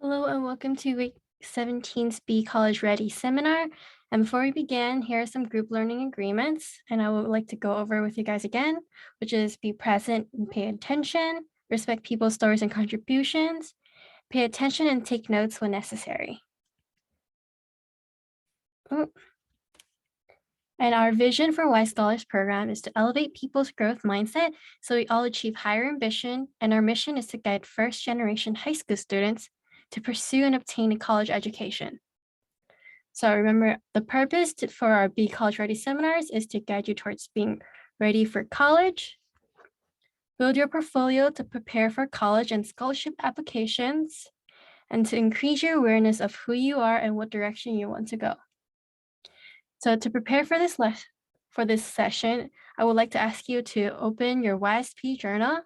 Hello and welcome to week 17's Be College Ready seminar. And before we begin, here are some group learning agreements. And I would like to go over with you guys again, which is be present and pay attention, respect people's stories and contributions, pay attention and take notes when necessary. Oh. And our vision for Wise Scholars program is to elevate people's growth mindset so we all achieve higher ambition. And our mission is to guide first generation high school students to pursue and obtain a college education. So remember, the purpose for our Be College Ready seminars is to guide you towards being ready for college, build your portfolio to prepare for college and scholarship applications, and to increase your awareness of who you are and what direction you want to go. So to prepare for this session, I would like to ask you to open your YSP journal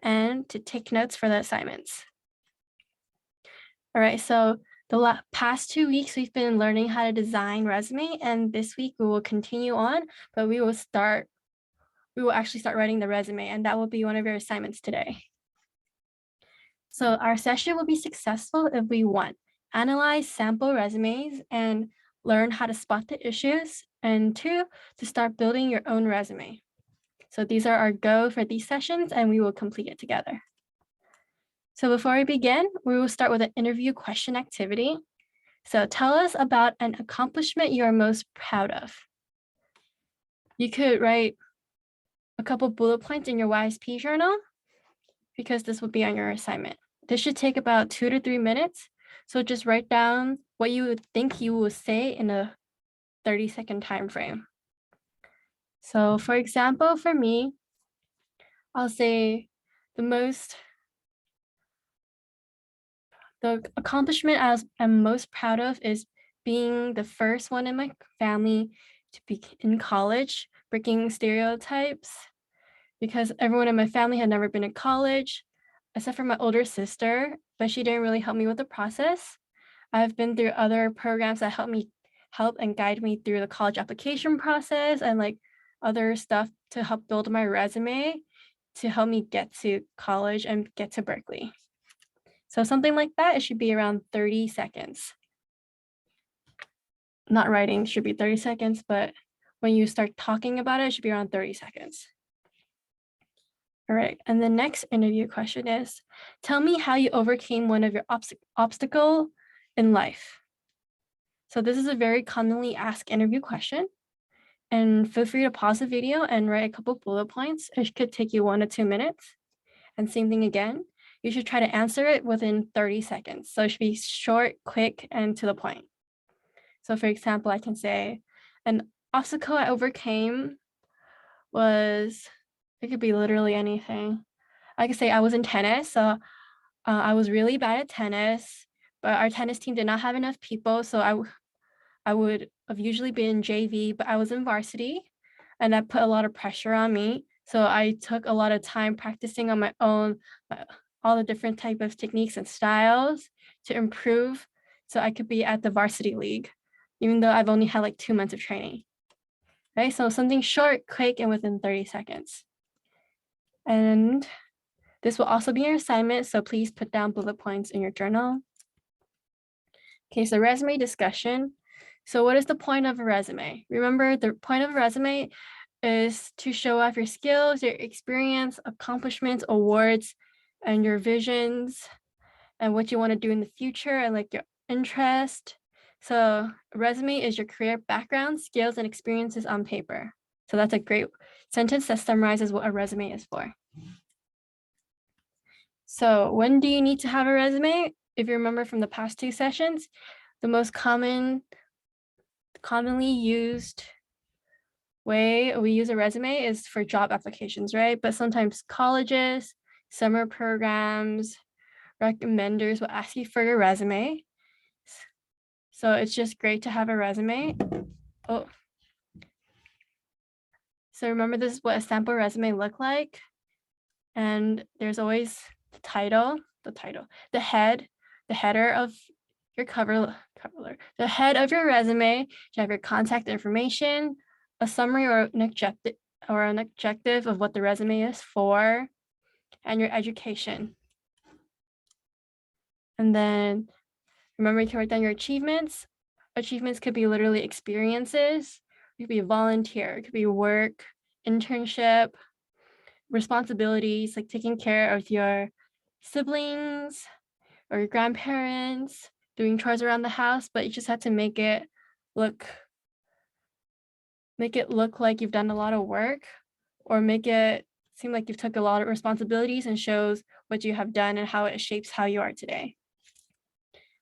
and to take notes for the assignments. All right, so the past 2 weeks, we've been learning how to design resume, and this week we will continue on, but we will actually start writing the resume, and that will be one of your assignments today. So our session will be successful if we, 1, analyze sample resumes and learn how to spot the issues, and 2, to start building your own resume. So these are our go for these sessions, and we will complete it together. So before we begin, we will start with an interview question activity. So tell us about an accomplishment you are most proud of. You could write a couple bullet points in your YSP journal because this will be on your assignment. This should take about 2 to 3 minutes. So just write down what you would think you will say in a 30-second time frame. So for example, for me, I'll say the accomplishment I'm most proud of is being the first one in my family to be in college, breaking stereotypes, because everyone in my family had never been in college, except for my older sister, but she didn't really help me with the process. I've been through other programs that help and guide me through the college application process and like other stuff to help build my resume to help me get to college and get to Berkeley. So something like that, it should be around 30 seconds. Not writing should be 30 seconds, but when you start talking about it should be around 30 seconds. All right, and the next interview question is, tell me how you overcame one of your obstacle in life. So this is a very commonly asked interview question, and feel free to pause the video and write a couple bullet points. It could take you 1 to 2 minutes. And same thing again, you should try to answer it within 30 seconds. So it should be short, quick, and to the point. So for example, I can say, an obstacle I overcame was, it could be literally anything. I could say I was in tennis, so I was really bad at tennis, but our tennis team did not have enough people, so I would have usually been JV, but I was in varsity, and that put a lot of pressure on me. So I took a lot of time practicing on my own, all the different type of techniques and styles to improve so I could be at the varsity league, even though I've only had like 2 months of training. Right, so something short, quick, and within 30 seconds. And this will also be your assignment, so please put down bullet points in your journal. Okay, so resume discussion. So what is the point of a resume? Remember, the point of a resume is to show off your skills, your experience, accomplishments, awards, and your visions, and what you want to do in the future, and like your interest. So a resume is your career background, skills, and experiences on paper. So that's a great sentence that summarizes what a resume is for. So when do you need to have a resume? If you remember from the past 2 sessions, the most commonly used way we use a resume is for job applications, right? But sometimes colleges, summer programs, recommenders will ask you for your resume. So it's just great to have a resume. Oh. So remember, this is what a sample resume look like. And there's always the title, the header of your cover letter. The head of your resume, you have your contact information, a summary or an objective of what the resume is for, and your education. And then remember, you can write down your achievements. Achievements could be literally experiences. It could be volunteer. It could be work, internship, responsibilities like taking care of your siblings or your grandparents, doing chores around the house, but you just have to make it look like you've done a lot of work, or make it seem like you've took a lot of responsibilities and shows what you have done and how it shapes how you are today.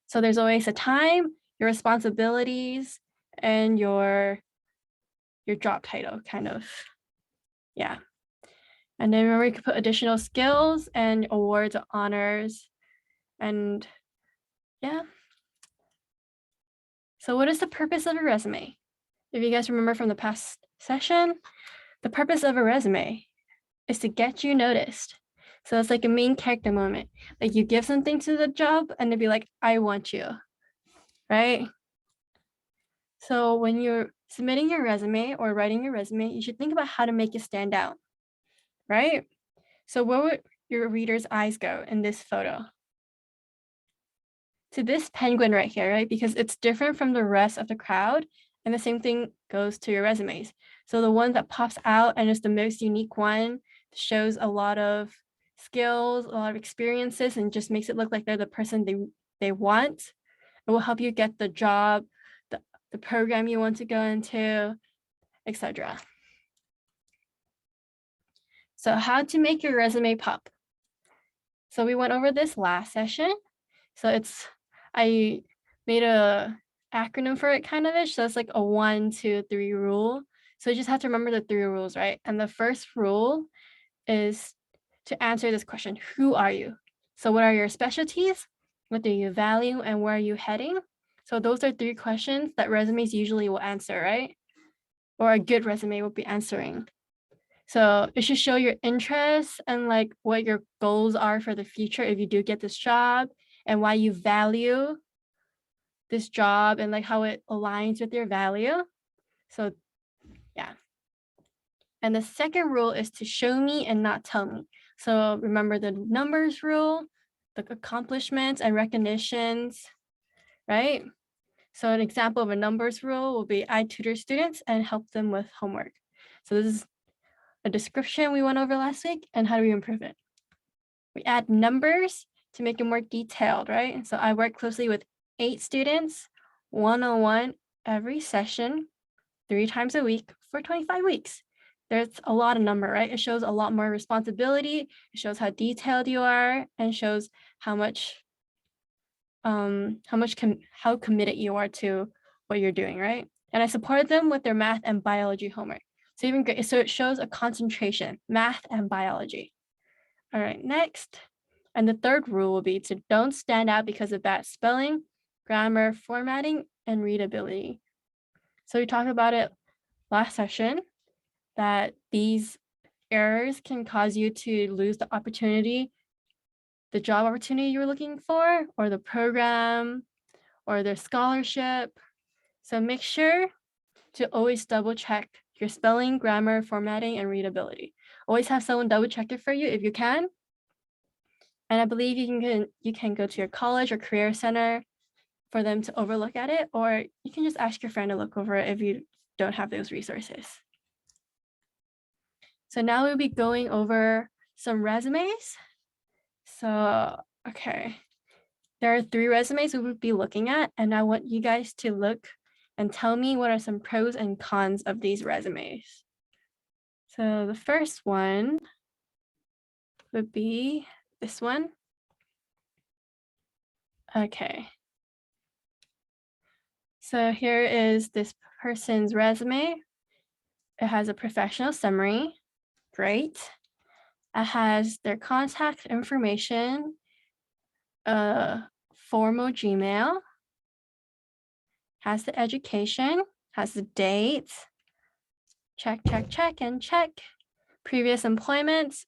So there's always a time, your responsibilities, and your job title, kind of. Yeah. And then remember, you could put additional skills and awards, honors, and yeah. So what is the purpose of a resume? If you guys remember from the past session, the purpose of a resume is to get you noticed. So it's like a main character moment. Like you give something to the job and they'd be like, I want you, right? So when you're submitting your resume or writing your resume, you should think about how to make it stand out, right? So where would your reader's eyes go in this photo? To this penguin right here, right? Because it's different from the rest of the crowd. And the same thing goes to your resumes. So the one that pops out and is the most unique one shows a lot of skills, a lot of experiences, and just makes it look like they're the person they want. It will help you get the job, the program you want to go into, etc. So how to make your resume pop. So we went over this last session. So I made a acronym for it kind of ish. So it's like a 1, 2, 3 rule. So you just have to remember the 3 rules, right? And the first rule is to answer this question, who are you? So what are your specialties? What do you value and where are you heading? So those are 3 questions that resumes usually will answer, right? Or a good resume will be answering. So it should show your interests and like what your goals are for the future if you do get this job, and why you value this job and like how it aligns with your value. So yeah. And the second rule is to show me and not tell me. So remember the numbers rule, the accomplishments and recognitions, right? So an example of a numbers rule will be I tutor students and help them with homework. So this is a description we went over last week, and how do we improve it? We add numbers to make it more detailed, right? So I work closely with 8 students, one-on-one every session, 3 times a week for 25 weeks. There's a lot of number, right? It shows a lot more responsibility. It shows how detailed you are and shows how committed you are to what you're doing, right? And I supported them with their math and biology homework. So it shows a concentration, math and biology. All right, next. And the third rule will be to don't stand out because of bad spelling, grammar, formatting, and readability. So we talked about it last session, that these errors can cause you to lose the opportunity, the job opportunity you were looking for, or the program, or the scholarship. So make sure to always double check your spelling, grammar, formatting, and readability. Always have someone double check it for you if you can. And I believe you can go to your college or career center for them to overlook at it, or you can just ask your friend to look over it if you don't have those resources. So now we'll be going over some resumes. So, okay. There are 3 resumes we would be looking at, and I want you guys to look and tell me what are some pros and cons of these resumes. So the first one would be this one. Okay. So here is this person's resume. It has a professional summary. Great. It has their contact information, a formal Gmail, has the education, has the date, check, check, check, and check. Previous employments,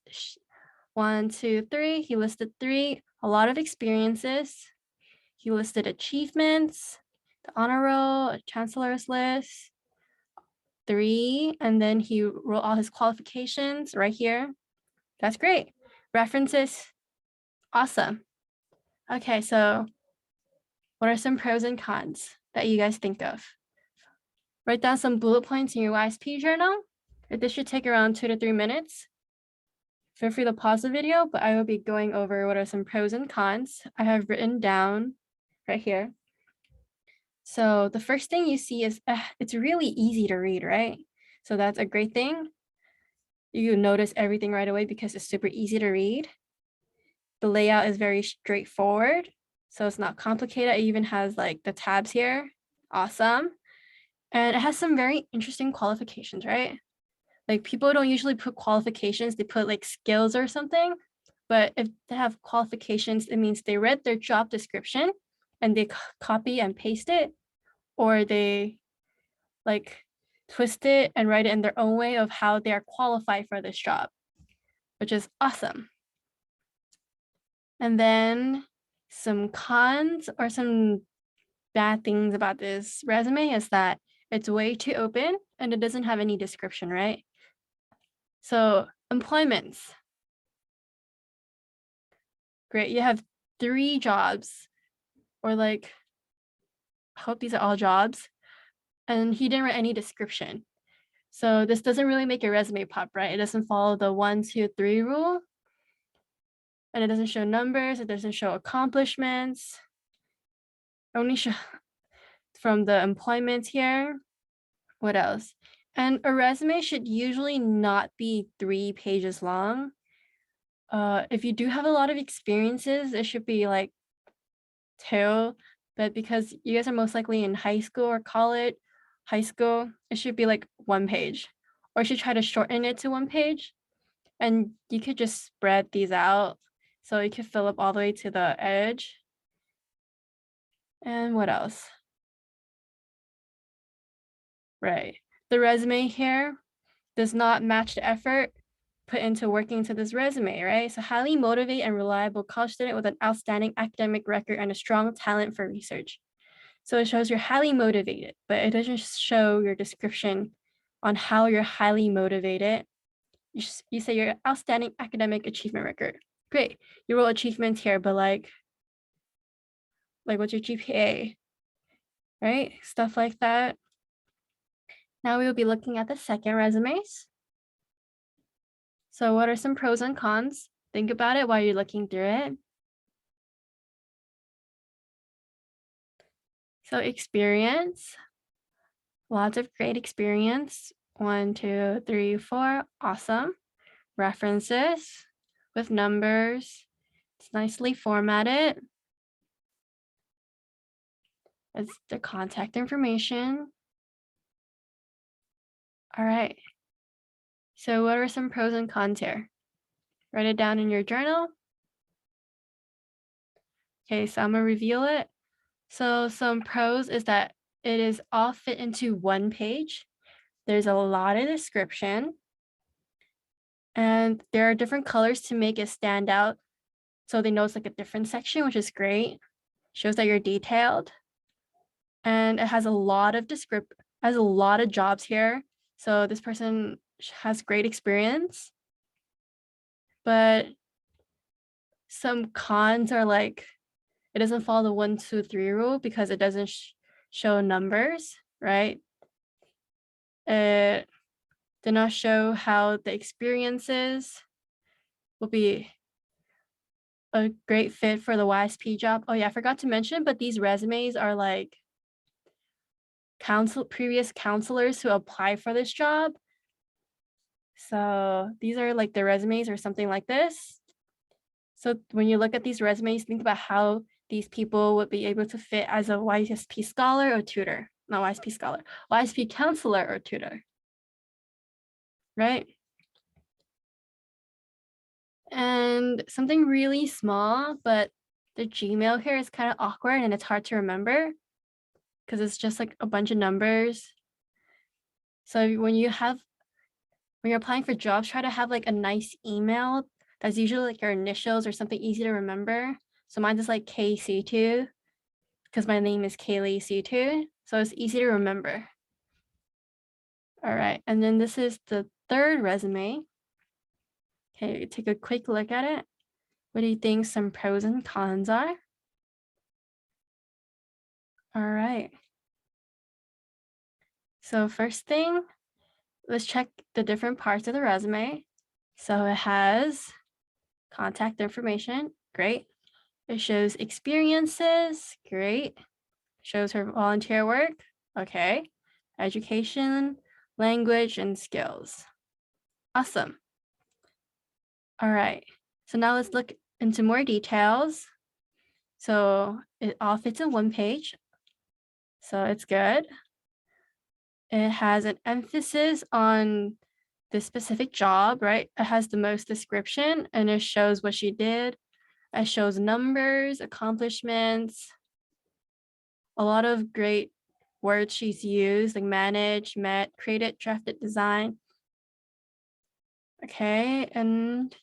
1, 2, 3. He listed 3, a lot of experiences. He listed achievements, the honor roll, a chancellor's list, 3, and then he wrote all his qualifications right here. That's great. References, awesome. Okay, so what are some pros and cons that you guys think of? Write down some bullet points in your YSP journal. This should take around 2 to 3 minutes. Feel free to pause the video, but I will be going over what are some pros and cons I have written down right here. So the first thing you see is it's really easy to read, right? So that's a great thing. You notice everything right away because it's super easy to read. The layout is very straightforward, so it's not complicated. It even has like the tabs here. Awesome. And it has some very interesting qualifications, right? Like people don't usually put qualifications, they put like skills or something. But if they have qualifications, it means they read their job description and they copy and paste it, or they like twist it and write it in their own way of how they are qualified for this job, which is awesome. And then some cons or some bad things about this resume is that it's way too open and it doesn't have any description, right? So employments. Great, you have 3 jobs, or like, I hope these are all jobs. And he didn't write any description. So this doesn't really make your resume pop, right? It doesn't follow the 1, 2, 3 rule. And it doesn't show numbers, it doesn't show accomplishments. It only show from the employment here. What else? And a resume should usually not be 3 pages long. If you do have a lot of experiences, it should be like 2, but because you guys are most likely in high school or college, high school, it should be like 1 page. Or you should try to shorten it to 1 page. And you could just spread these out so you could fill up all the way to the edge. And what else? Right. The resume here does not match the effort put into working to this resume, right? So highly motivated and reliable college student with an outstanding academic record and a strong talent for research. So it shows you're highly motivated, but it doesn't show your description on how you're highly motivated. You say your outstanding academic achievement record. Great, you wrote achievements here, but like what's your GPA, right? Stuff like that. Now we will be looking at the second resumes. So what are some pros and cons? Think about it while you're looking through it. So experience, lots of great experience. 1, 2, 3, 4, awesome. References with numbers. It's nicely formatted. It's the contact information. All right. So what are some pros and cons here? Write it down in your journal. Okay, so I'm gonna reveal it. So some pros is that it is all fit into 1 page. There's a lot of description. And there are different colors to make it stand out. So they know it's like a different section, which is great. Shows that you're detailed. And it has a lot of jobs here. So this person has great experience. But some cons are like, it doesn't follow the 1, 2, 3 rule because it doesn't show numbers, right? It did not show how the experiences will be a great fit for the YSP job. Oh yeah, I forgot to mention, but these resumes are like previous counselors who apply for this job. So these are like the resumes or something like this. So when you look at these resumes, think about how these people would be able to fit as a YSP scholar or tutor, not YSP scholar, YSP counselor or tutor, right? And something really small, but the Gmail here is kind of awkward and it's hard to remember because it's just like a bunch of numbers. So when you're applying for jobs, try to have like a nice email that's usually like your initials or something easy to remember. So mine is like KC2 because my name is Kaylee C2. So it's easy to remember. All right, and then this is the third resume. Okay, take a quick look at it. What do you think some pros and cons are? All right. So first thing, let's check the different parts of the resume. So it has contact information, great. It shows experiences, great. Shows her volunteer work, okay. Education, language, and skills. Awesome. All right, so now let's look into more details. So it all fits in one page, so it's good. It has an emphasis on the specific job, right? It has the most description and it shows what she did. It shows numbers, accomplishments, a lot of great words she's used, like manage, met, created, drafted, design. Okay, and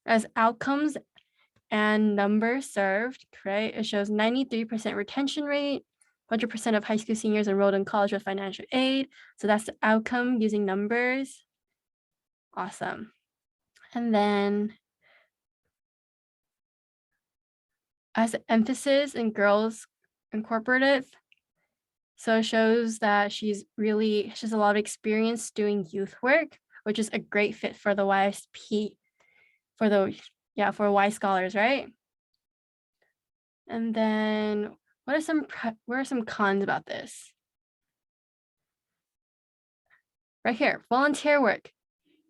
as outcomes and numbers served, right? It shows 93% retention rate, 100% of high school seniors enrolled in college with financial aid. So that's the outcome using numbers. Awesome. And then as emphasis in girls incorporative, so it shows that she has a lot of experience doing youth work, which is a great fit for the YSP, for Y Scholars, right? And then what are some cons about this? Right here, volunteer work.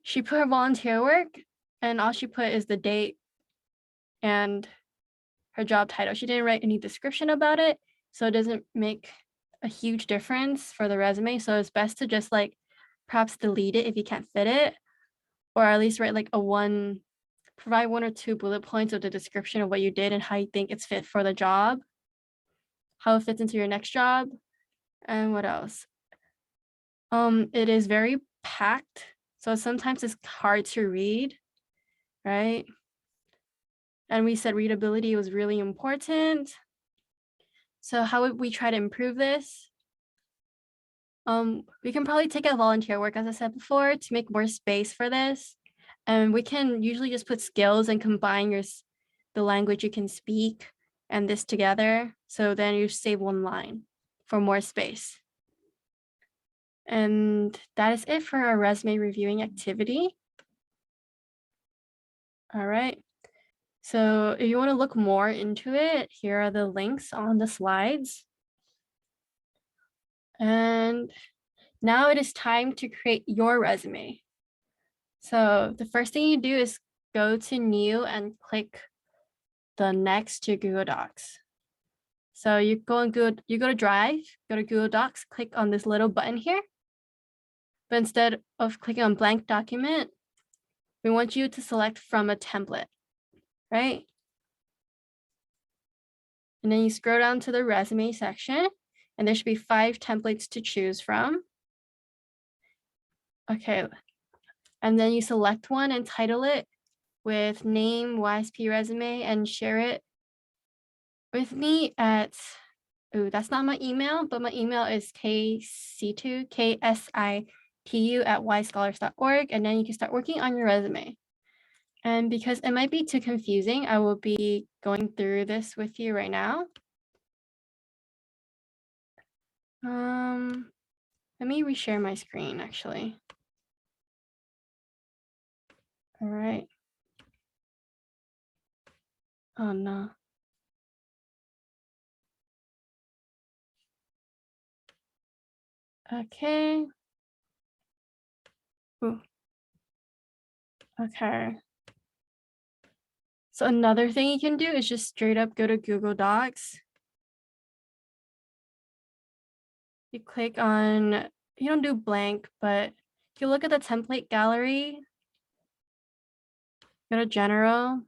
She put her volunteer work and all she put is the date and her job title. She didn't write any description about it, so it doesn't make a huge difference for the resume. So it's best to just like perhaps delete it if you can't fit it, or at least write like provide 1 or 2 bullet points of the description of what you did and how you think it's fit for the job, how it fits into your next job, and what else? It is very packed, so sometimes it's hard to read, right? And we said readability was really important. So how would we try to improve this? We can probably take out volunteer work, as I said before, to make more space for this. And we can usually just put skills and combine the language you can speak and this together. So then you save one line for more space. And that is it for our resume reviewing activity. All right. So if you want to look more into it, here are the links on the slides. And now it is time to create your resume. So the first thing you do is go to new and click the next to Google Docs. So you go to Drive, go to Google Docs, click on this little button here. But instead of clicking on blank document, we want you to select from a template, right? And then you scroll down to the resume section and there should be 5 templates to choose from. Okay, and then you select one and title it with name, YSP resume, and share it with me at, that's not my email, but my email is ksitu@yscholars.org, and then you can start working on your resume. And because it might be too confusing, I will be going through this with you right now. Let me reshare my screen actually. All right. Oh no. Okay. Ooh. Okay. So another thing you can do is just straight up go to Google Docs. You click on, you don't do blank, but if you look at the template gallery, go to general.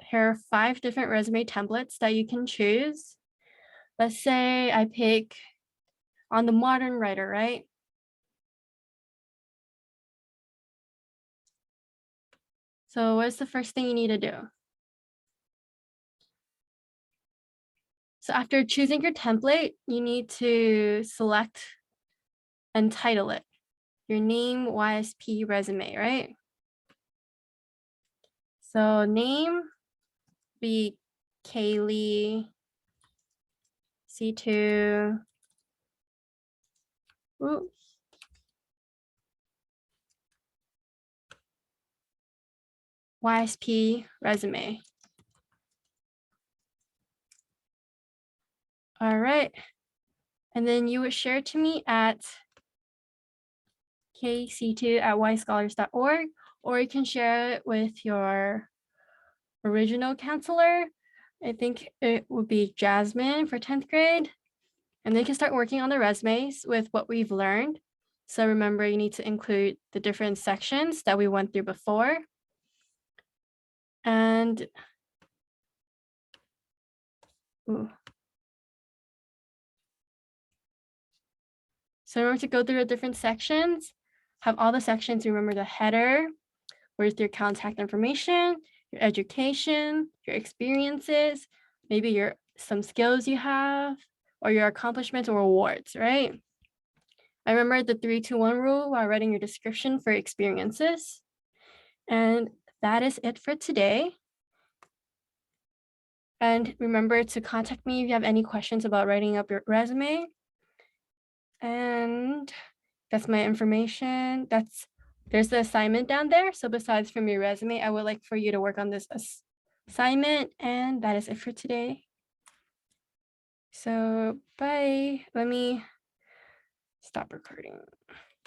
Here are 5 different resume templates that you can choose. Let's say I pick on the modern writer, right? So what's the first thing you need to do? So after choosing your template, you need to select and title it. Your name, YSP resume, right? So name be Kaylee C2. Ooh. YSP resume. All right. And then you would share to me at kc2@yscholars.org, or you can share it with your original counselor. I think it would be Jasmine for 10th grade. And they can start working on the resumes with what we've learned. So remember, you need to include the different sections that we went through before. And ooh. So remember to go through the different sections, have all the sections, remember the header, where's your contact information, your education, your experiences, maybe some skills you have, or your accomplishments or awards, right? I remember the 3-2-1 rule while writing your description for experiences. And that is it for today. And remember to contact me if you have any questions about writing up your resume. And that's my information. There's the assignment down there. So besides from your resume, I would like for you to work on this assignment. And that is it for today. So bye. Let me stop recording.